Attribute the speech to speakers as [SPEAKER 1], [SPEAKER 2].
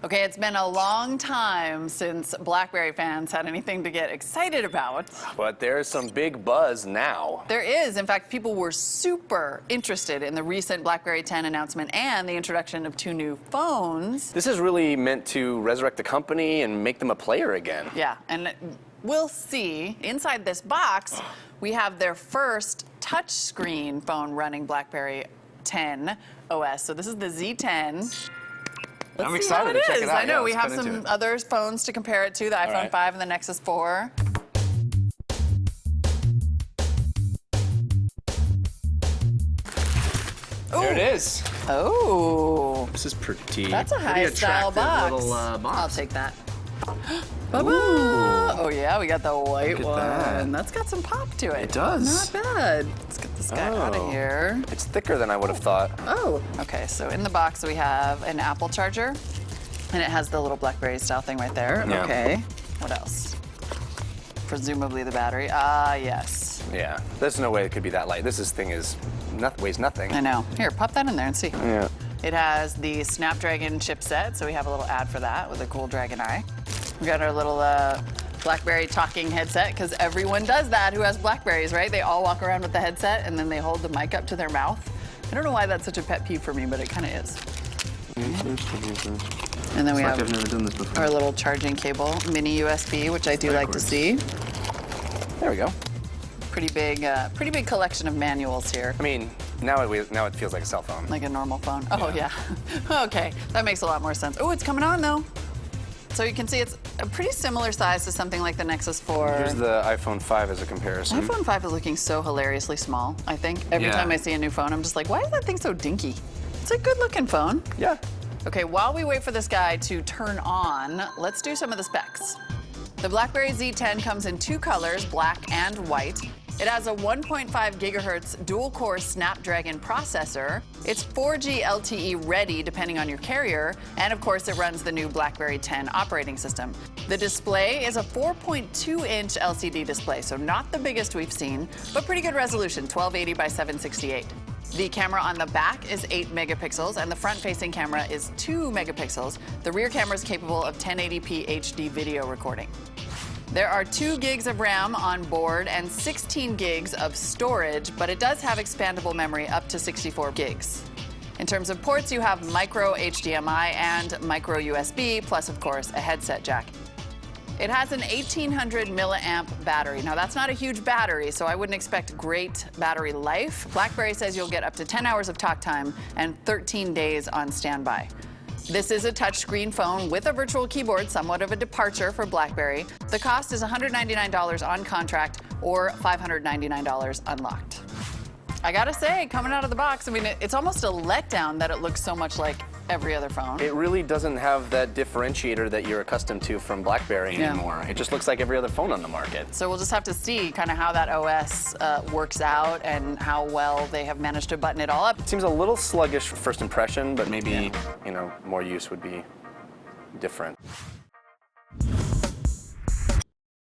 [SPEAKER 1] Okay, it's been a long time since BlackBerry fans had anything to get excited about.
[SPEAKER 2] But there's some big buzz now.
[SPEAKER 1] There is. In fact, people were super interested in the recent BlackBerry 10 announcement and the introduction of 2 new phones.
[SPEAKER 2] This is really meant to resurrect the company and make them a player again.
[SPEAKER 1] Yeah, and we'll see. Inside this box, we have their first touchscreen phone running BlackBerry 10 OS. So this is the Z10.
[SPEAKER 2] I'm excited to check it out.
[SPEAKER 1] I know,
[SPEAKER 2] Yeah,
[SPEAKER 1] we have
[SPEAKER 2] let's get
[SPEAKER 1] some
[SPEAKER 2] into it.
[SPEAKER 1] other phones to compare it to, the iPhone
[SPEAKER 2] right.
[SPEAKER 1] 5 and the Nexus 4.
[SPEAKER 2] There it is.
[SPEAKER 1] Oh,
[SPEAKER 2] This is pretty.
[SPEAKER 1] that's a
[SPEAKER 2] pretty
[SPEAKER 1] high-style
[SPEAKER 2] attractive
[SPEAKER 1] box.
[SPEAKER 2] Little, box.
[SPEAKER 1] I'll take that. Oh yeah, we got the white
[SPEAKER 2] Look at
[SPEAKER 1] one.
[SPEAKER 2] that.
[SPEAKER 1] That's got some pop to it.
[SPEAKER 2] It does.
[SPEAKER 1] Not bad. Let's get this guy out of here.
[SPEAKER 2] It's thicker than I would have thought.
[SPEAKER 1] Oh, okay. So in the box we have an Apple charger, and it has the little BlackBerry style thing right there.
[SPEAKER 2] Yeah.
[SPEAKER 1] Okay. What else? Presumably the battery. Ah, yes.
[SPEAKER 2] Yeah. There's no way it could be that light. Thing is weighs nothing.
[SPEAKER 1] I know. Here, pop that in there and see.
[SPEAKER 2] Yeah.
[SPEAKER 1] It has the Snapdragon chipset, so we have a little ad for that with a cool dragon eye. We got our little BlackBerry talking headset, because everyone does that who has Blackberries, right? They all walk around with the headset and then they hold the mic up to their mouth. I don't know why that's such a pet peeve for me, but it kind of is. And then we have
[SPEAKER 2] I've never done this before.
[SPEAKER 1] our little charging cable, mini USB, which I do like to see.
[SPEAKER 2] There we go.
[SPEAKER 1] Pretty big collection of manuals here.
[SPEAKER 2] I mean, now it feels like a cell phone.
[SPEAKER 1] Like a normal phone. Oh, yeah. Okay, that makes a lot more sense. Oh, it's coming on, though. So you can see it's a pretty similar size to something like the Nexus 4.
[SPEAKER 2] Here's the iPhone 5 as a comparison.
[SPEAKER 1] iPhone 5 is looking so hilariously small, I think. Every time I see a new phone, I'm just like, why is that thing so dinky? It's a good-looking phone.
[SPEAKER 2] Yeah.
[SPEAKER 1] Okay, while we wait for this guy to turn on, let's do some of the specs. The BlackBerry Z10 comes in 2 colors, black and white. It has a 1.5 gigahertz dual-core Snapdragon processor. It's 4G LTE ready, depending on your carrier. And of course, it runs the new BlackBerry 10 operating system. The display is a 4.2-inch LCD display, so not the biggest we've seen, but pretty good resolution, 1280 by 768. The camera on the back is 8 megapixels, and the front-facing camera is 2 megapixels. The rear camera is capable of 1080p HD video recording. There are 2 gigs of RAM on board and 16 gigs of storage, but it does have expandable memory up to 64 gigs. In terms of ports, you have micro HDMI and micro USB, plus, of course, a headset jack. It has an 1800 milliamp battery. Now, that's not a huge battery, so I wouldn't expect great battery life. BlackBerry says you'll get up to 10 hours of talk time and 13 days on standby. This is a touchscreen phone with a virtual keyboard, somewhat of a departure for BlackBerry. The cost is $199 on contract or $599 unlocked. I gotta say, coming out of the box, I mean, it's almost a letdown that it looks so much like every other phone.
[SPEAKER 2] It really doesn't have that differentiator that you're accustomed to from BlackBerry anymore. It just looks like every other phone on the market.
[SPEAKER 1] So we'll just have to see kind of how that OS works out and how well they have managed to button it all up.
[SPEAKER 2] It seems a little sluggish for first impression, but maybe, you know, more use would be different.